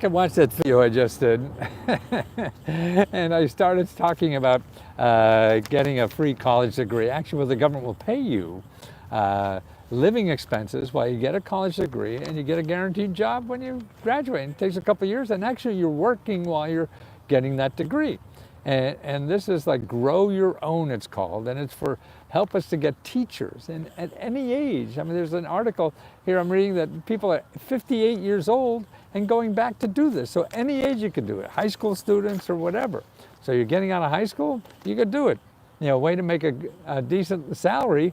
I watched that video I just did, and I started talking about getting a free college degree. Actually, well, the government will pay you living expenses while you get a college degree, and you get a guaranteed job when you graduate. It takes a couple of years, and actually you're working while you're getting that degree. And this is like Grow Your Own, it's called, and it's for help us to get teachers and at any age. I mean, there's an article here I'm reading that people are 58 years old and going back to do this. So any age you could do it, high school students or whatever. So you're getting out of high school, you could do it. You know, way to make a decent salary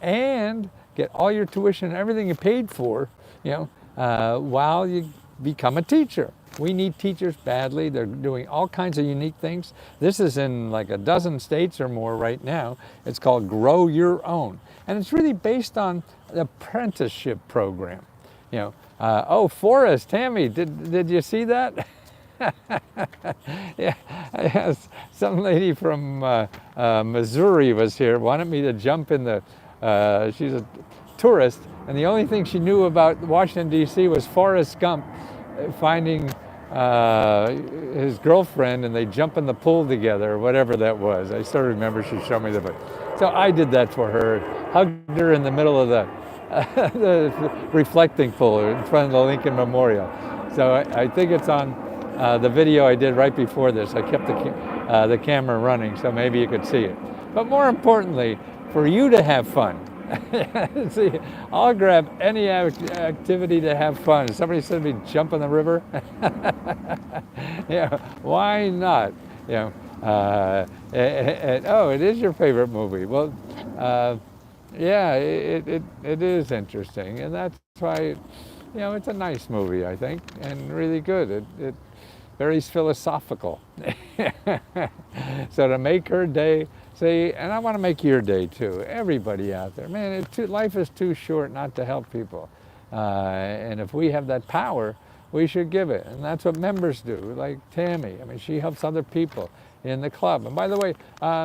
and get all your tuition and everything you paid for, you know, while you become a teacher. We need teachers badly. They're doing all kinds of unique things. This is in like a dozen states or more right now. It's called Grow Your Own. And it's really based on the apprenticeship program. You know, oh, Forrest, Tammy, did you see that? Yeah, some lady from Missouri was here, wanted me to jump in the, she's a tourist, and the only thing she knew about Washington, D.C. was Forrest Gump finding his girlfriend, and they jump in the pool together, or whatever that was. I still remember she showed me the book. So I did that for her, hugged her in the middle of the reflecting pool in front of the Lincoln Memorial. So I think it's on the video I did right before this. I kept the camera running, so maybe you could see it. But more importantly, for you to have fun. See, I'll grab any activity to have fun. Somebody said to me, jump in the river. Yeah, why not? You know, oh, it is your favorite movie. Well, yeah, it is interesting, and that's why, you know, it's a nice movie, I think, and really good. It very philosophical. So to make her day, see, and I want to make your day too. Everybody out there, man, life is too short not to help people. And if we have that power, we should give it. And that's what members do, like Tammy. I mean, she helps other people in the club. And by the way,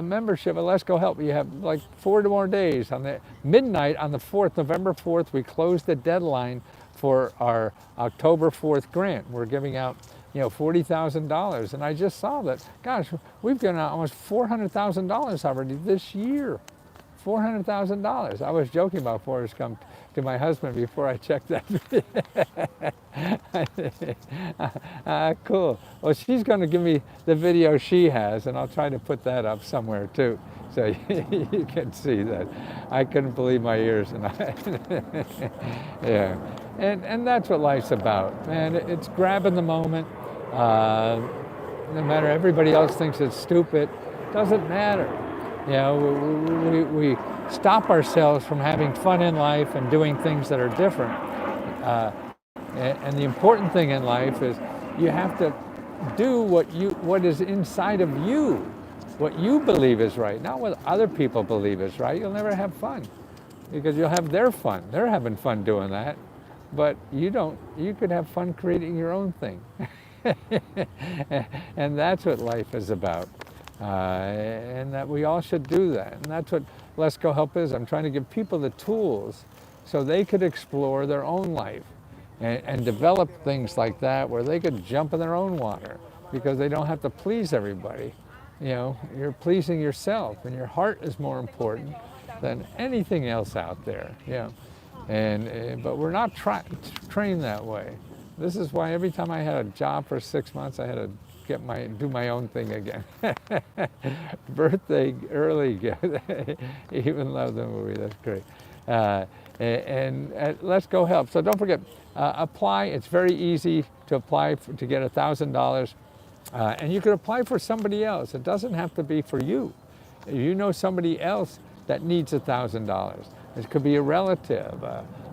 membership at Let's Go Help, you have like 4 more days. On the midnight on the 4th, November 4th, we close the deadline for our October 4th grant. We're giving out, you know, $40,000, and I just saw that. Gosh, we've given out almost $400,000 already this year. $400,000. I was joking about Forrest Gump to my husband before I checked that. Cool. Well, she's going to give me the video she has, and I'll try to put that up somewhere too, so you can see that. I couldn't believe my ears, and yeah. And that's what life's about, man. It's grabbing the moment. No matter everybody else thinks it's stupid, doesn't matter. You know, we stop ourselves from having fun in life and doing things that are different. And the important thing in life is you have to do what is inside of you, what you believe is right, not what other people believe is right. You'll never have fun because you'll have their fun. They're having fun doing that. But you could have fun creating your own thing. And that's what life is about. And that we all should do that. And that's what Let's Go Help is. I'm trying to give people the tools so they could explore their own life and develop things like that where they could jump in their own water because they don't have to please everybody. You know, you're pleasing yourself, and your heart is more important than anything else out there. You know. But we're not trained that way. This is why every time I had a job for 6 months, I had to do my own thing again. Birthday early gift. Even love the movie. That's great. And Let's Go Help. So don't forget, apply. It's very easy to apply to get $1,000, and you could apply for somebody else. It doesn't have to be for you. You know somebody else that needs $1,000. It could be a relative,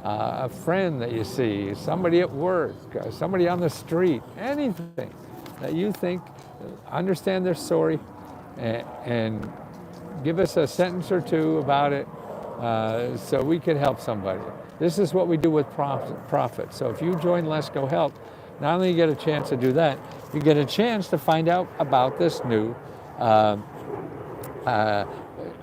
a friend that you see, somebody at work, somebody on the street, anything that you think, understand their story, and give us a sentence or two about it so we can help somebody. This is what we do with profit. So if you join Let's Go Help, not only you get a chance to do that, you get a chance to find out about this new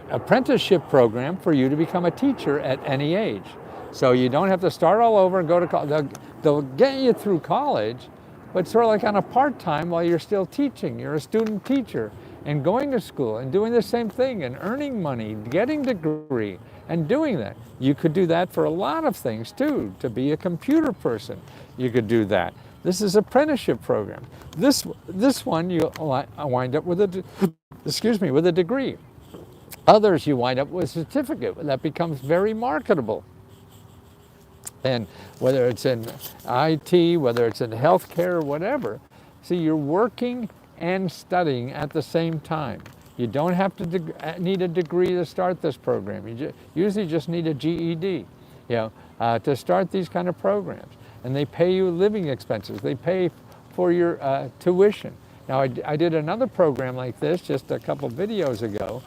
apprenticeship program for you to become a teacher at any age. So you don't have to start all over and go to college. They'll get you through college, but sort of like on a part-time while you're still teaching. You're a student teacher and going to school and doing the same thing and earning money, getting a degree and doing that. You could do that for a lot of things too. To be a computer person, you could do that. This is apprenticeship program. This one you wind up with with a degree. Others you wind up with a certificate that becomes very marketable. And whether it's in IT, whether it's in healthcare, whatever. See, you're working and studying at the same time. You don't have to need a degree to start this program. You usually just need a GED, to start these kind of programs. And they pay you living expenses. They pay for your tuition. Now, I did another program like this just a couple videos ago,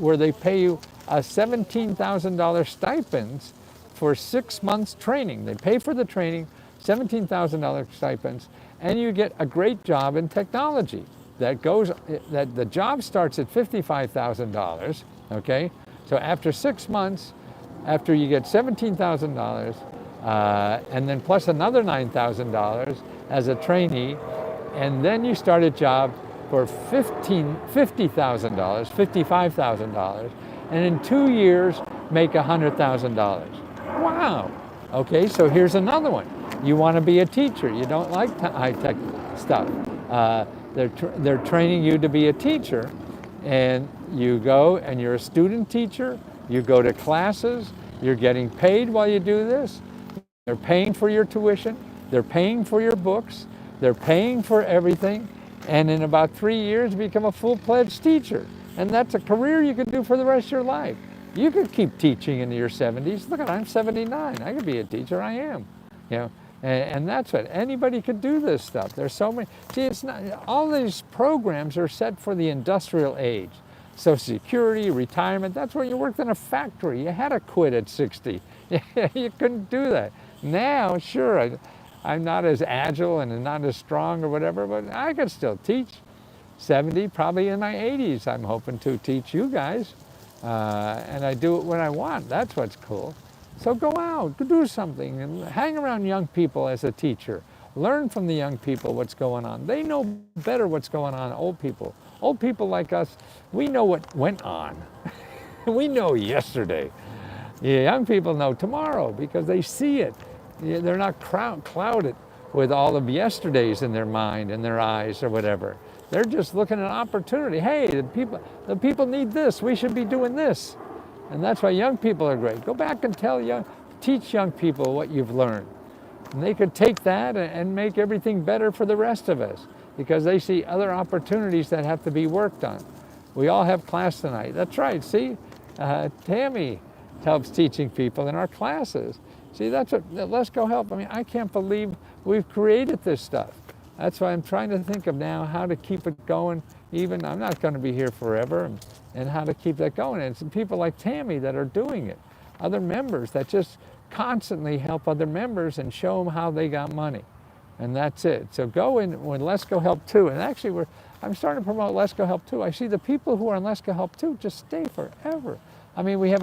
where they pay you $17,000 stipends for 6 months training. They pay for the training, $17,000 stipends, and you get a great job in technology. That the job starts at $55,000, okay? So after 6 months, after you get $17,000, and then plus another $9,000 as a trainee, and then you start a job for $50,000, $55,000, and in 2 years make $100,000. Wow. Okay, so here's another one. You want to be a teacher. You don't like high-tech stuff. They're training you to be a teacher, and you go and you're a student teacher. You go to classes. You're getting paid while you do this. They're paying for your tuition. They're paying for your books. They're paying for everything. And in about 3 years, become a full-fledged teacher. And that's a career you can do for the rest of your life. You could keep teaching into your 70s. Look, I'm 79. I could be a teacher. I am. And that's what anybody could do this stuff. There's so many. See, it's not all these programs are set for the industrial age. Social Security, retirement. That's where you worked in a factory. You had to quit at 60. You couldn't do that. Now, sure, I'm not as agile and not as strong or whatever, but I could still teach. 70, probably in my 80s, I'm hoping to teach you guys. And I do it when I want. That's what's cool. So go out, go do something, and hang around young people as a teacher. Learn from the young people what's going on. They know better what's going on than old people. Old people like us, we know what went on. We know yesterday. Young people know tomorrow because they see it. They're not clouded with all of yesterdays in their mind and their eyes or whatever. They're just looking at opportunity. Hey, the people need this. We should be doing this. And that's why young people are great. Go back and teach young people what you've learned. And they could take that and make everything better for the rest of us because they see other opportunities that have to be worked on. We all have class tonight. That's right. See, Tammy helps teaching people in our classes. See, that's what Let's Go Help. I mean, I can't believe we've created this stuff. That's why I'm trying to think of now how to keep it going. Even I'm not going to be here forever, and how to keep that going. And it's people like Tammy that are doing it. Other members that just constantly help other members and show them how they got money. And that's it. So go in when Let's Go Help 2. And actually, I'm starting to promote Let's Go Help 2. I see the people who are on Let's Go Help 2 just stay forever. I mean, we have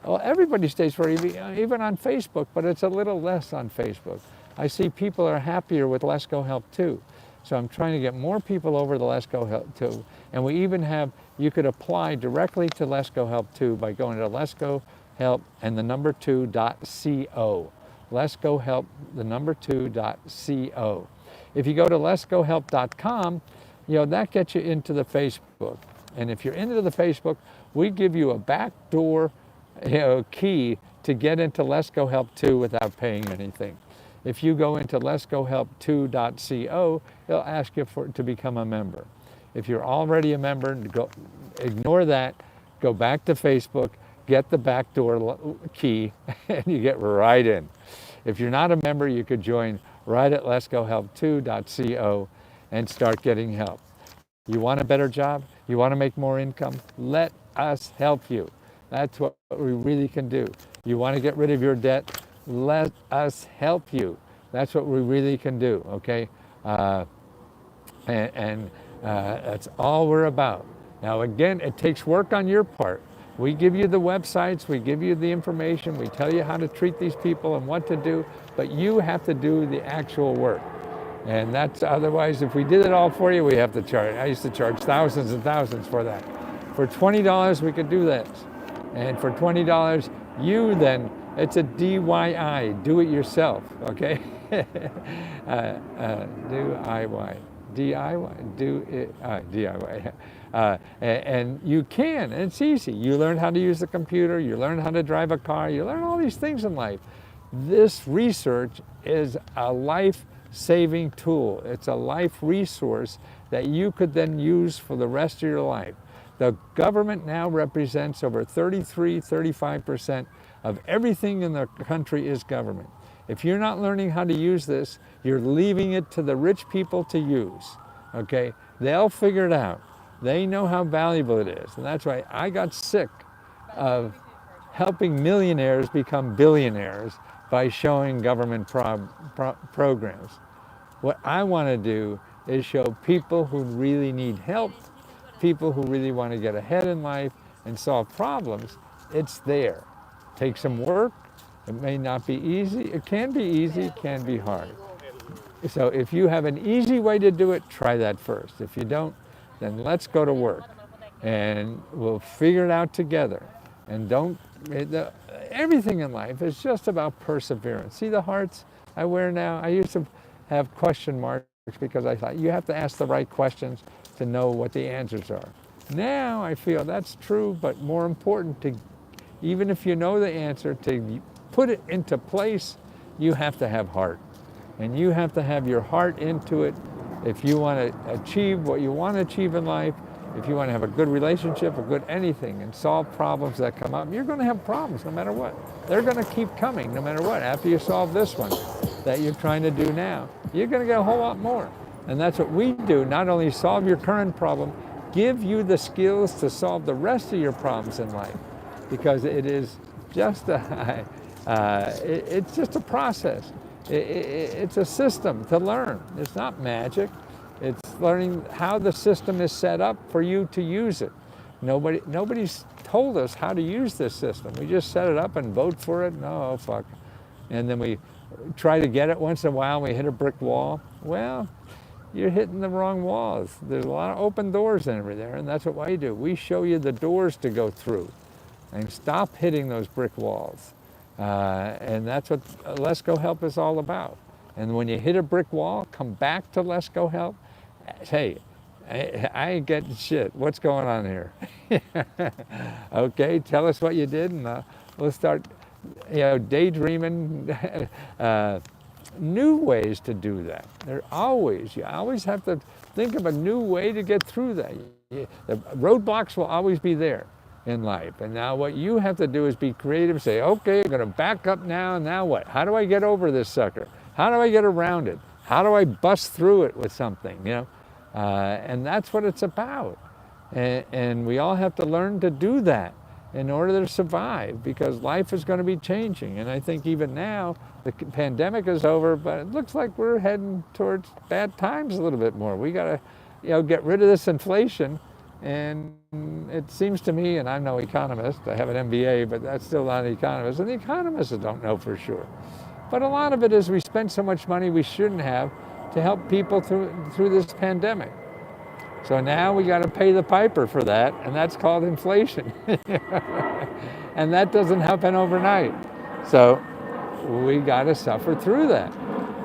well, everybody stays forever, even on Facebook, but it's a little less on Facebook. I see people are happier with Let's Go Help 2. So I'm trying to get more people over to Let's Go Help 2. And we even have, you could apply directly to Let's Go Help 2 by going to Let's Go Help and the number 2.co. Let's Go Help, the number 2.co. If you go to letsgohelp.com, that gets you into the Facebook. And if you're into the Facebook, we give you a backdoor key to get into Let's Go Help 2 without paying anything. If you go into letsgohelp2.co, it'll ask you to become a member. If you're already a member, ignore that, go back to Facebook, get the backdoor key, and you get right in. If you're not a member, you could join right at letsgohelp2.co and start getting help. You want a better job? You want to make more income? Let us help you. That's what we really can do. You want to get rid of your debt? Let us help you. That's what we really can do, okay? That's all we're about. Now again, it takes work on your part. We give you the websites, we give you the information, we tell you how to treat these people and what to do, but you have to do the actual work. And that's, otherwise, if we did it all for you, we have to charge. I used to charge thousands and thousands for that. For $20, we could do this. And for $20, you then, it's a DIY, do it yourself, okay? DIY. And you can, and it's easy. You learn how to use the computer, you learn how to drive a car, you learn all these things in life. This research is a life-saving tool. It's a life resource that you could then use for the rest of your life. The government now represents over 35% of everything in the country is government. If you're not learning how to use this, you're leaving it to the rich people to use, okay? They'll figure it out. They know how valuable it is. And that's why I got sick of helping millionaires become billionaires by showing government programs. What I want to do is show people who really need help, people who really want to get ahead in life and solve problems. It's there. Take some work. It may not be easy. It can be easy, it can be hard. So if you have an easy way to do it, try that first. If you don't, then let's go to work and we'll figure it out together. And everything in life is just about perseverance. See the hearts I wear now? I used to have question marks because I thought you have to ask the right questions to know what the answers are. Now I feel that's true, but more important, to even if you know the answer, to put it into place, you have to have heart. And you have to have your heart into it if you want to achieve what you want to achieve in life, if you want to have a good relationship, a good anything, and solve problems that come up. You're going to have problems no matter what. They're going to keep coming no matter what. After you solve this one that you're trying to do now, you're going to get a whole lot more. And that's what we do, not only solve your current problem, give you the skills to solve the rest of your problems in life. Because it is just it's just a process. It's a system to learn. It's not magic. It's learning how the system is set up for you to use it. Nobody's told us how to use this system. We just set it up and vote for it. No, fuck. And then we try to get it once in a while and we hit a brick wall. Well, you're hitting the wrong walls. There's a lot of open doors in over there, and that's what we do. We show you the doors to go through. And stop hitting those brick walls. And that's what Let's Go Help is all about. And when you hit a brick wall, come back to Let's Go Help. Hey, I ain't getting shit. What's going on here? Okay, tell us what you did, and we'll start, daydreaming new ways to do that. You always have to think of a new way to get through that. The roadblocks will always be there in life. And now what you have to do is be creative, say, okay, I'm going to back up now what? How do I get over this sucker? How do I get around it? How do I bust through it with something, And that's what it's about. And we all have to learn to do that in order to survive, because life is going to be changing. And I think even now, the pandemic is over, but it looks like we're heading towards bad times a little bit more. We got to, get rid of this inflation. And it seems to me, and I'm no economist, I have an MBA, but that's still not an economist, and the economists don't know for sure. But a lot of it is we spend so much money we shouldn't have to help people through this pandemic. So now we got to pay the piper for that, and that's called inflation. And that doesn't happen overnight. So we got to suffer through that.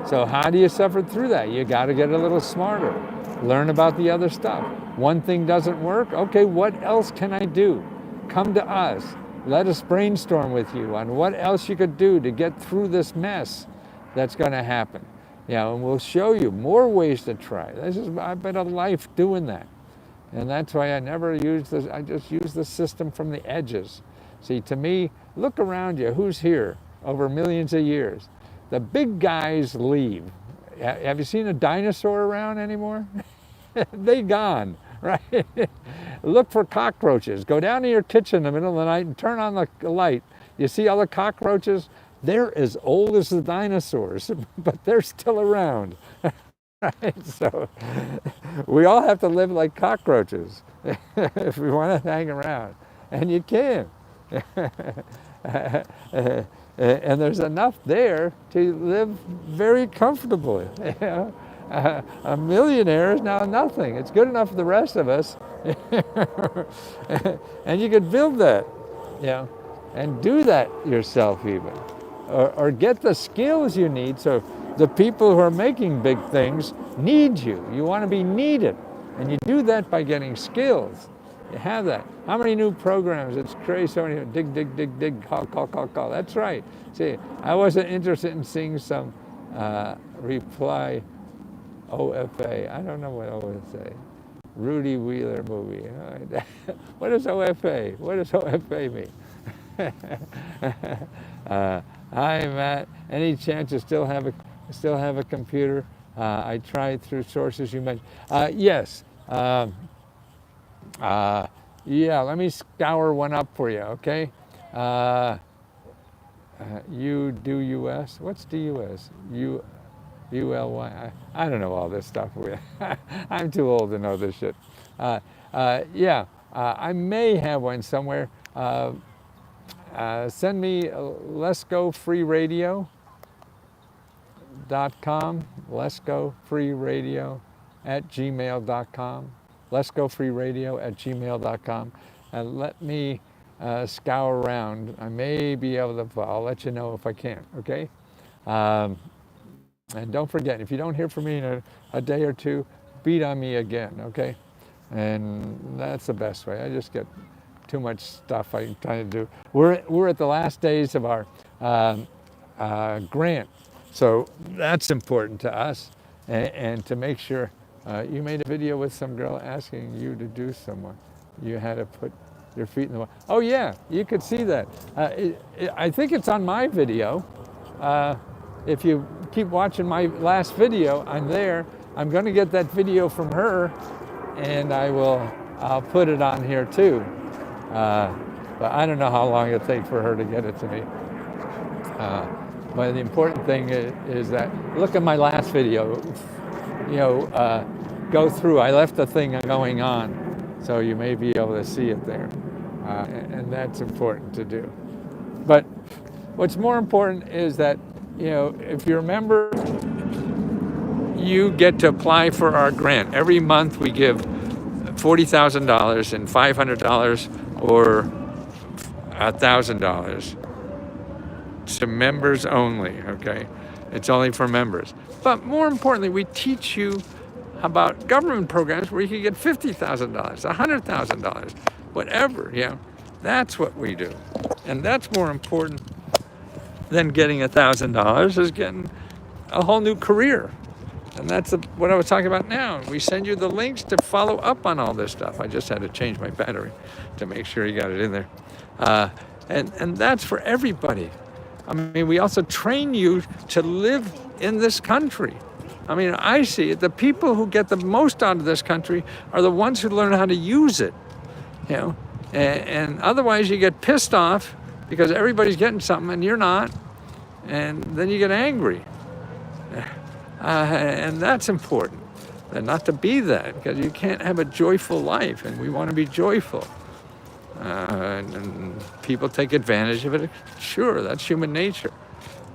So how do you suffer through that? You got to get a little smarter. Learn about the other stuff. One thing doesn't work, okay, what else can I do? Come to us. Let us brainstorm with you on what else you could do to get through this mess that's going to happen. And we'll show you more ways to try. I've been a life doing that. And that's why I never use this, I just use the system from the edges. See, to me, look around you, who's here over millions of years? The big guys leave. Have you seen a dinosaur around anymore? They gone, right? Look for cockroaches. Go down to your kitchen in the middle of the night and turn on the light. You see all the cockroaches? They're as old as the dinosaurs, but they're still around. Right? So we all have to live like cockroaches if we want to hang around. And you can. And there's enough there to live very comfortably. A millionaire is now nothing. It's good enough for the rest of us. And you could build that, and do that yourself even. Or get the skills you need, so the people who are making big things need you. You want to be needed. And you do that by getting skills. You have that. How many new programs? It's crazy. So many. Dig, call. That's right. See, I wasn't interested in seeing some reply OFA. I don't know what OFA. Rudy Wheeler movie. What is OFA? What does OFA mean? Hi, Matt. Any chance you still have a computer? I tried through sources you mentioned. Yes. Yeah. Let me scour one up for you. Okay. You do US. What's DUS? ULY. I don't know all this stuff. I'm too old to know this shit. Yeah. I may have one somewhere. Send me letsgofreeradio.com, letsgofreeradio@gmail.com, letsgofreeradio@gmail.com, and let me scour around. I may be able to, I'll let you know if I can, okay? And don't forget, if you don't hear from me in a day or two, beat on me again, okay? And that's the best way. I just get too much stuff I'm trying to do. We're at the last days of our grant, so that's important to us, and to make sure. You made a video with some girl asking you to do someone. You had to put your feet in the water. Oh yeah, you could see that. I think it's on my video. If you keep watching my last video, I'm there. I'm going to get that video from her, and I'll put it on here too. But I don't know how long it'll take for her to get it to me. But the important thing is that, look at my last video, go through. I left the thing going on, so you may be able to see it there. And that's important to do. But what's more important is that, if you're a member, you get to apply for our grant. Every month we give $40,000 and $500 or $1,000 to members only, okay? It's only for members. But more importantly, we teach you about government programs where you can get $50,000, $100,000, whatever, That's what we do. And that's more important than getting $1,000, is getting a whole new career. And that's what I was talking about now. We send you the links to follow up on all this stuff. I just had to change my battery to make sure you got it in there. And that's for everybody. I mean, we also train you to live in this country. I mean, I see it. The people who get the most out of this country are the ones who learn how to use it. And otherwise you get pissed off because everybody's getting something and you're not. And then you get angry. And that's important, and not to be that, because you can't have a joyful life, and we want to be joyful. And people take advantage of it. Sure, that's human nature.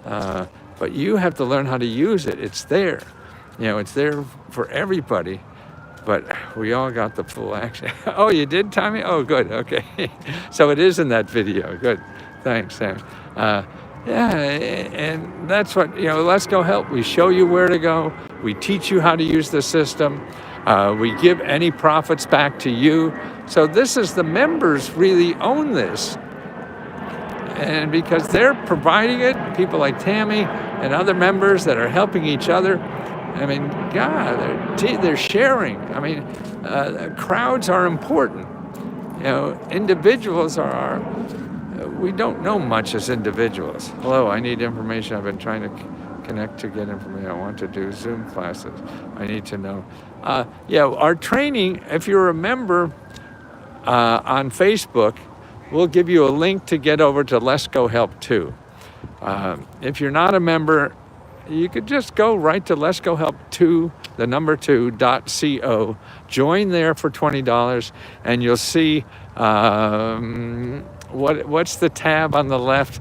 But you have to learn how to use it. It's there. It's there for everybody, but we all got the full action. Oh, you did, Tommy? Oh, good, okay. So it is in that video. Good, thanks, Sam. Yeah, and that's what, Let's Go Help. We show you where to go. We teach you how to use the system. We give any profits back to you. So this is, the members really own this. And because they're providing it, people like Tammy and other members that are helping each other, I mean, God, they're sharing. I mean, crowds are important. Individuals are we don't know much as individuals. Hello, I need information. I've been trying to connect to get information. I want to do Zoom classes. I need to know. Our training, if you're a member on Facebook, we'll give you a link to get over to Let's Go Help too. If you're not a member, you could just go right to Let's Go Help 2, the number 2.co. Join there for $20, and you'll see what's the tab on the left?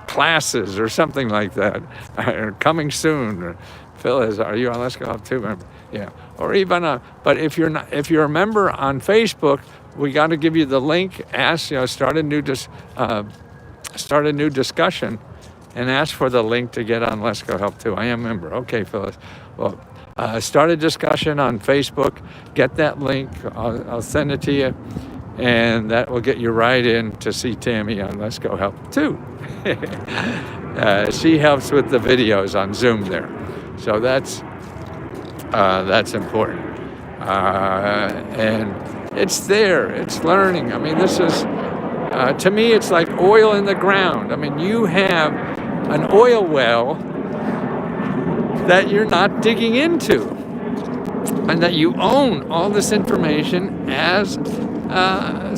classes or something like that, or coming soon. Or Phyllis, are you on Let's Go Help too? Member? Yeah. Or even but if you're a member on Facebook, we got to give you the link. Ask, start a new discussion, and ask for the link to get on Let's Go Help too. I am a member. Okay, Phyllis. Well, start a discussion on Facebook. Get that link. I'll send it to you, and that will get you right in to see Tammy on Let's Go Help too. She helps with the videos on Zoom there, so that's important. And it's there. It's learning. I mean, this is to me, it's like oil in the ground. I mean, you have an oil well that you're not digging into, and that you own all this information as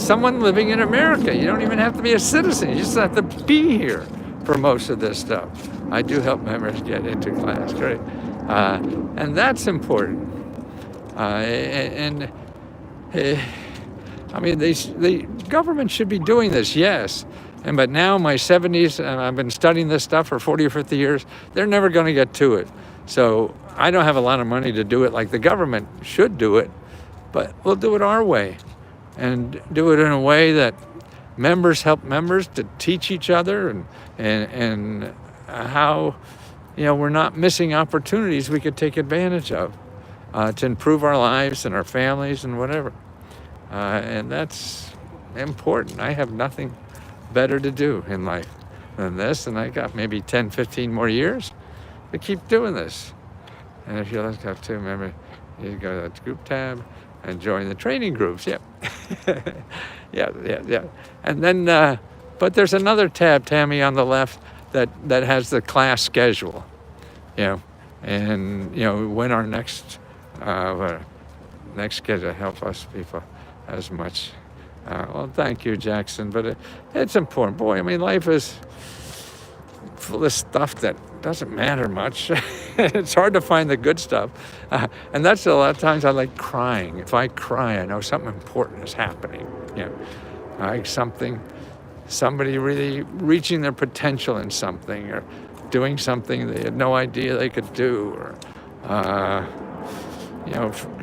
someone living in America. You don't even have to be a citizen. You just have to be here for most of this stuff. I do help members get into class, great. And that's important. I mean, the government should be doing this, yes. But now my 70s, and I've been studying this stuff for 40 or 50 years, they're never going to get to it. So I don't have a lot of money to do it like the government should do it, but we'll do it our way, and do it in a way that members help members to teach each other, and how, we're not missing opportunities we could take advantage of to improve our lives and our families and whatever. And that's important. I have nothing better to do in life than this, and I got maybe 10, 15 more years to keep doing this. And if you like to have to, remember, you go to the group tab and join the training groups. Yep. yeah. And then, but there's another tab, Tammy, on the left that has the class schedule, and when our next schedule help us people as much. Well, thank you, Jackson, but it's important. Boy, I mean, life is full of stuff that doesn't matter much. It's hard to find the good stuff. And that's a lot of times I like crying. If I cry, I know something important is happening. Like somebody really reaching their potential in something, or doing something they had no idea they could do, or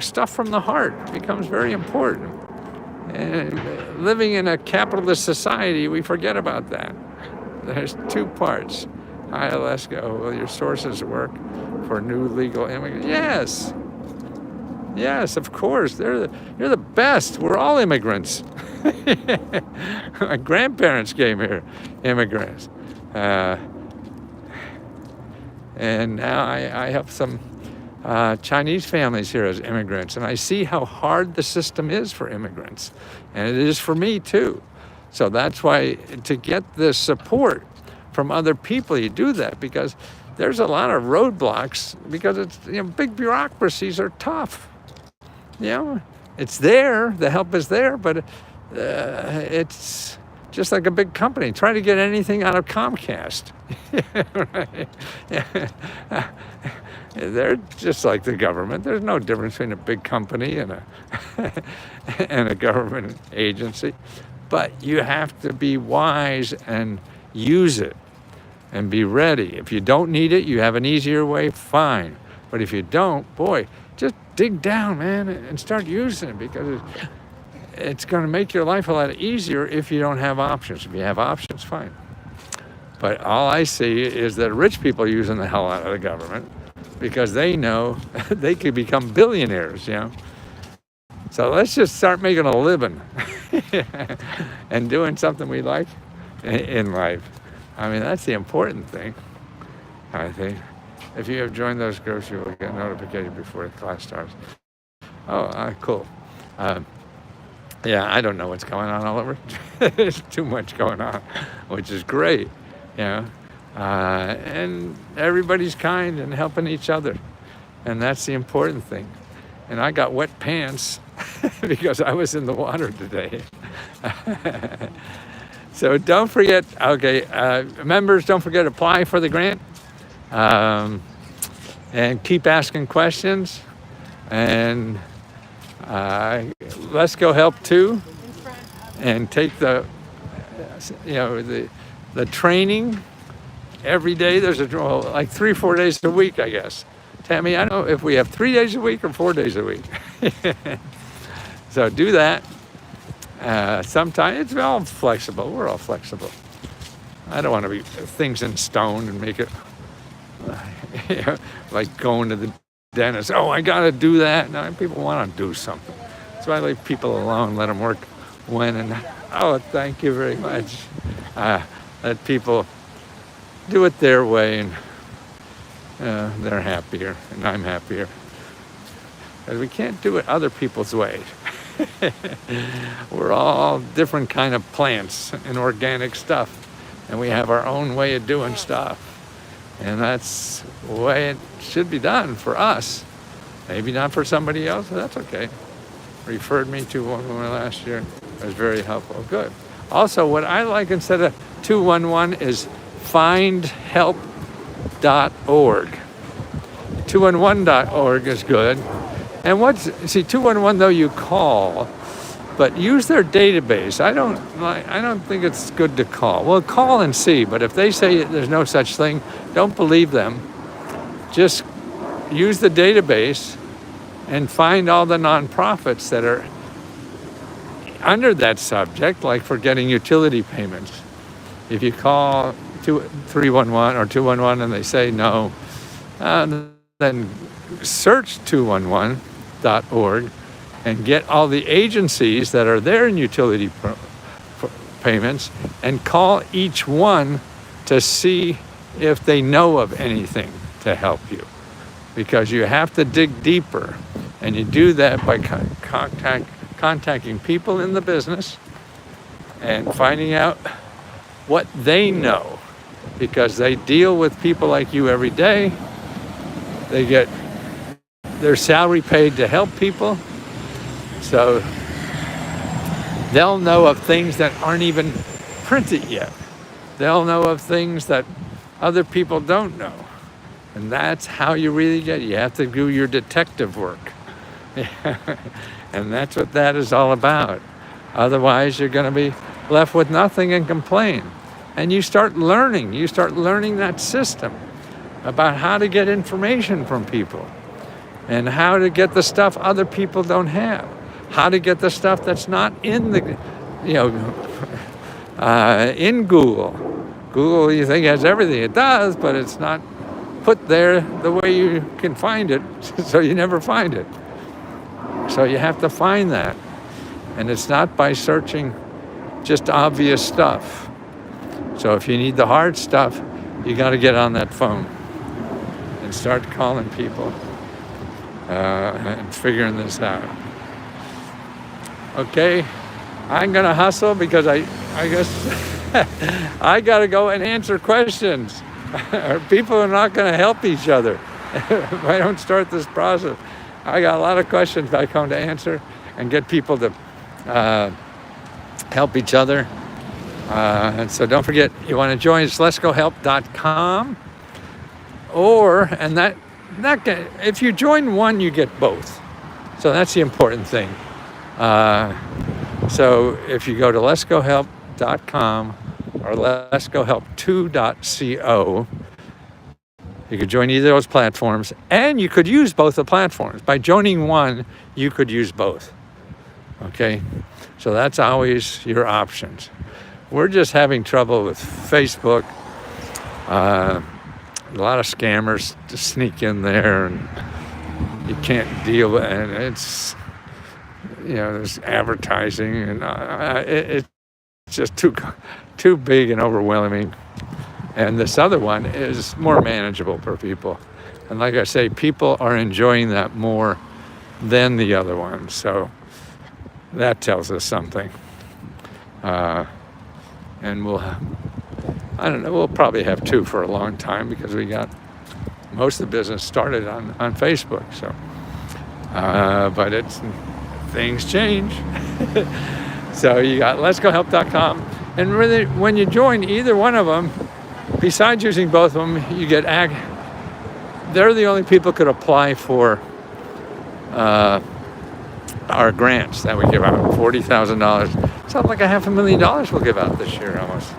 stuff from the heart becomes very important. And living in a capitalist society, we forget about that. There's two parts. Hi, let's go. Will your sources work for new legal immigrants? Yes, of course. You're the best. We're all immigrants. My grandparents came here, immigrants. And now I help some Chinese families here as immigrants, and I see how hard the system is for immigrants, and it is for me too. So that's why, to get this support from other people, you do that, because there's a lot of roadblocks, because it's, big bureaucracies are tough. It's there, the help is there, but it's just like a big company. Try to get anything out of Comcast. They're just like the government. There's no difference between a big company and a government agency. But you have to be wise and use it and be ready. If you don't need it, you have an easier way, fine. But if you don't, boy, just dig down, man, and start using it, because it's going to make your life a lot easier if you don't have options. If you have options, fine. But all I see is that rich people are using the hell out of the government, because they know they could become billionaires, So let's just start making a living and doing something we like in life. I mean, that's the important thing, I think. If you have joined those groups, you will get notification before the class starts. Oh, cool. I don't know what's going on all over. There's too much going on, which is great, and everybody's kind and helping each other, and that's the important thing. And I got wet pants because I was in the water today. So don't forget, members, don't forget to apply for the grant, and keep asking questions, and let's go help too, and take the The training, every day there's like 3 or 4 days a week, I guess. Tammy, I don't know if we have 3 days a week or 4 days a week. So do that. Sometimes it's all flexible. We're all flexible. I don't want to be things in stone and make it like going to the dentist. Oh, I got to do that. No, people want to do something. So I leave people alone, let them work when and oh, thank you very much. Let people do it their way, and they're happier, and I'm happier. Because we can't do it other people's way. We're all different kind of plants and organic stuff, and we have our own way of doing stuff. And that's the way it should be done for us. Maybe not for somebody else, but that's okay. Referred me to one woman last year. It was very helpful. Good. Also, what I like instead of 211 is findhelp.org. 211.org is good. And 211 though you call, but use their database. I don't think it's good to call. Well, call and see, but if they say there's no such thing, don't believe them. Just use the database and find all the nonprofits that are under that subject, like for getting utility payments. If you call 311 or 211 and they say no, then search 211.org and get all the agencies that are there in utility payments and call each one to see if they know of anything to help you. Because you have to dig deeper, and you do that by contacting people in the business and finding out what they know, because they deal with people like you every day. They get their salary paid to help people, so they'll know of things that aren't even printed yet. They'll know of things that other people don't know. And that's how you really you have to do your detective work. And that's what that is all about. Otherwise, you're going to be left with nothing and complain. And you start learning that system about how to get information from people and how to get the stuff other people don't have, how to get the stuff that's not in the, in Google. Google, you think, has everything. It does, but it's not put there the way you can find it, so you never find it. So you have to find that. And it's not by searching just obvious stuff. So if you need the hard stuff, you got to get on that phone and start calling people and figuring this out. Okay, I'm going to hustle because I guess I got to go and answer questions. People are not going to help each other if I don't start this process. I got a lot of questions back home to answer and get people to help each other. And so don't forget, you want to join us, letsgohelp.com. If you join one, you get both. So that's the important thing. So if you go to letsgohelp.com or letsgohelp2.co, you could join either of those platforms, and you could use both the platforms. By joining one, you could use both. Okay? So that's always your options. We're just having trouble with Facebook. A lot of scammers to sneak in there, and you can't deal with it. And it's, there's advertising, and it's just too big and overwhelming. And this other one is more manageable for people. And like I say, people are enjoying that more than the other one. So that tells us something. And we'll probably have two for a long time, because we got most of the business started on Facebook. So, but things change. So you got letsgohelp.com. And really, when you join either one of them, besides using both of them, you get they're the only people who could apply for our grants that we give out, $40,000. Sounds like $500,000 we'll give out this year almost.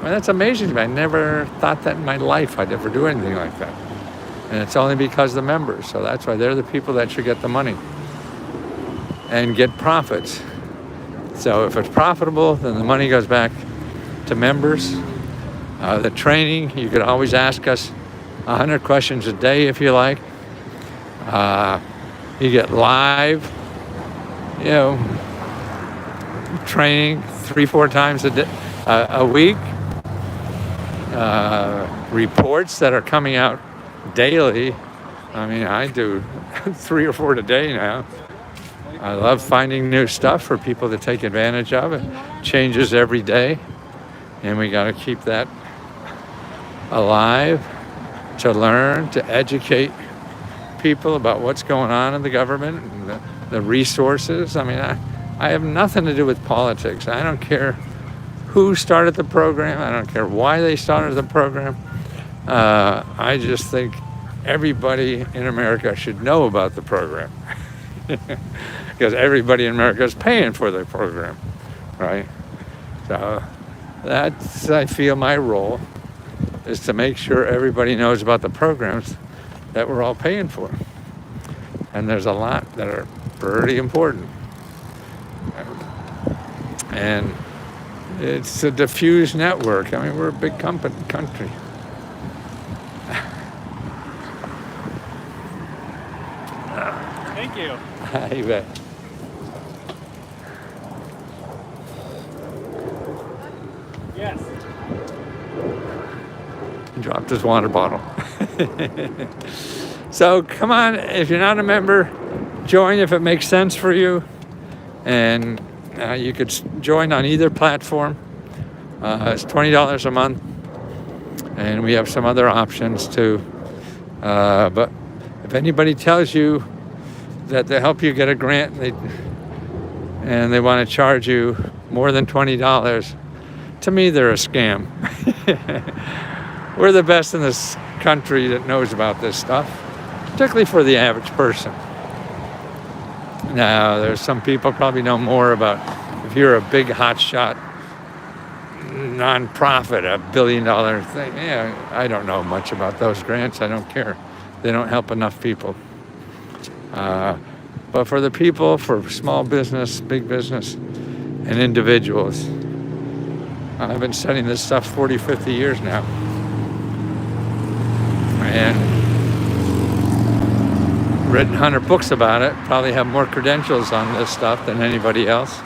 mean, that's amazing to me. I never thought that in my life I'd ever do anything like that. And it's only because the members. So that's why they're the people that should get the money and get profits. So if it's profitable, then the money goes back to members. The training, you could always ask us 100 questions a day if you like. You get live, training 3-4 times a week. Reports that are coming out daily. I mean, I do 3 or 4 a day now. I love finding new stuff for people to take advantage of. It changes every day, and we got to keep that alive, to learn, to educate people about what's going on in the government and the resources. I mean, I have nothing to do with politics. I don't care who started the program. I don't care why they started the program. I just think everybody in America should know about the program. Because everybody in America is paying for the program, right? So that's, I feel, my role is to make sure everybody knows about the programs that we're all paying for. And there's a lot that are pretty important. And it's a diffused network. I mean, we're a big country. Thank you. You bet. Yes. He dropped his water bottle. So come on, if you're not a member, join if it makes sense for you. And you could join on either platform. It's $20 a month. And we have some other options too. But if anybody tells you that they help you get a grant and they want to charge you more than $20, to me they're a scam. We're the best in this country that knows about this stuff, particularly for the average person. Now, there's some people probably know more about, if you're a big hotshot nonprofit, $1 billion thing. Yeah, I don't know much about those grants. I don't care. They don't help enough people. But for the people, for small business, big business, and individuals, I've been studying this stuff 40, 50 years now. And written 100 books about it, probably have more credentials on this stuff than anybody else.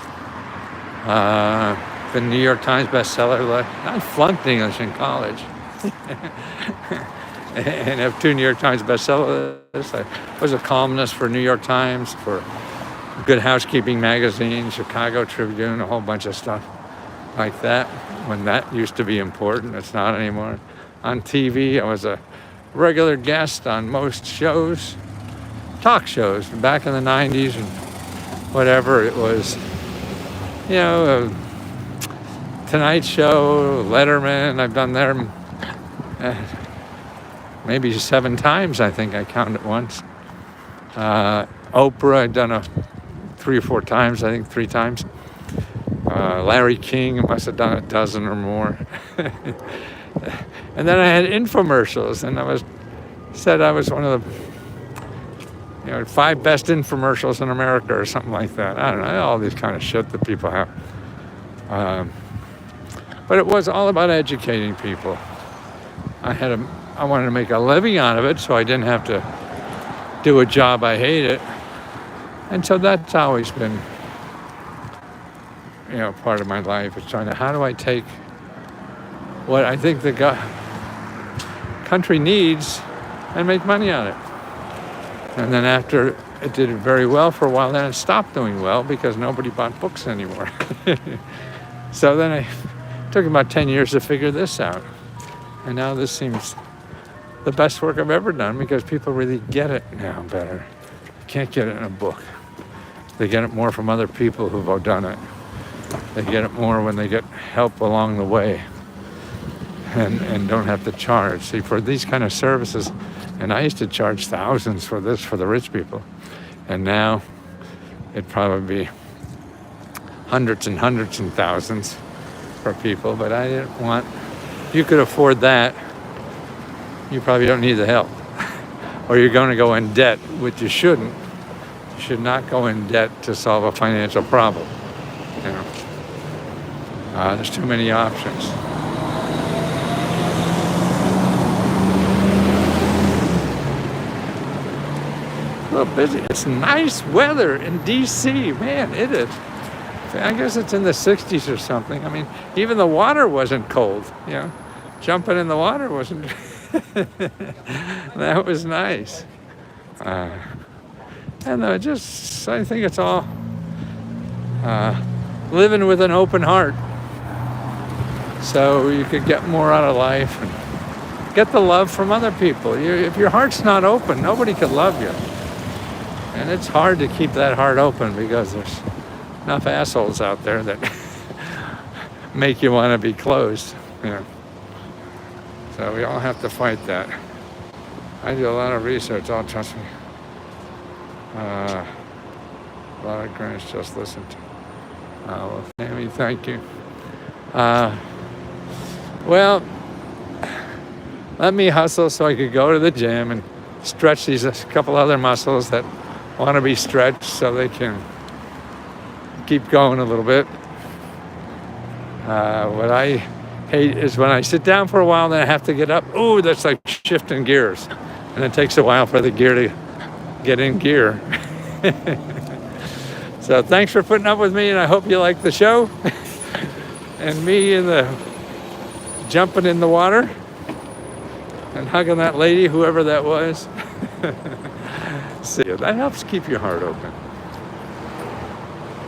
The New York Times bestseller. I flunked English in college. And have 2 New York Times bestsellers. I was a columnist for New York Times, for Good Housekeeping magazine, Chicago Tribune, a whole bunch of stuff like that, when that used to be important. It's not anymore. On TV, I was a regular guest on most shows, talk shows, back in the 90s and whatever it was. Tonight Show, Letterman, I've done there maybe 7 times, I think I counted once. Oprah, I've done 3 or 4 times, I think 3 times. Larry King, I must have done a dozen or more. And then I had infomercials, and said I was one of the 5 best infomercials in America or something like that. I don't know, all these kind of shit that people have. But it was all about educating people. I wanted to make a living out of it, so I didn't have to do a job I hated. And so that's always been, part of my life, is trying to, how do I take what I think the country needs and make money on it. And then after it did very well for a while, then it stopped doing well because nobody bought books anymore. So then it took about 10 years to figure this out. And now this seems the best work I've ever done because people really get it now better. You can't get it in a book. They get it more from other people who've done it. They get it more when they get help along the way and don't have to charge. See, for these kind of services, and I used to charge thousands for this for the rich people, and now it'd probably be hundreds and hundreds and thousands for people, but I didn't want you could afford that, you probably don't need the help. Or you're going to go in debt, which you shouldn't. You should not go in debt to solve a financial problem. You know, there's too many options. A little busy. It's nice weather in DC, man. It is. I guess it's in the 60s or something. I mean, even the water wasn't cold. You know, jumping in the water wasn't. That was nice. And I think it's all living with an open heart, so you could get more out of life and get the love from other people. If your heart's not open, nobody could love you. And it's hard to keep that heart open because there's enough assholes out there that make you want to be closed. You know. So we all have to fight that. I do a lot of research, trust me. A lot of grants just listened to. Well, Tammy, thank you. Well, let me hustle so I could go to the gym and stretch these couple other muscles that want to be stretched so they can keep going a little bit. What I hate is when I sit down for a while, then I have to get up. Ooh, that's like shifting gears. And it takes a while for the gear to get in gear. So thanks for putting up with me, and I hope you like the show. And me in the jumping in the water and hugging that lady, whoever that was. See you. That helps keep your heart open.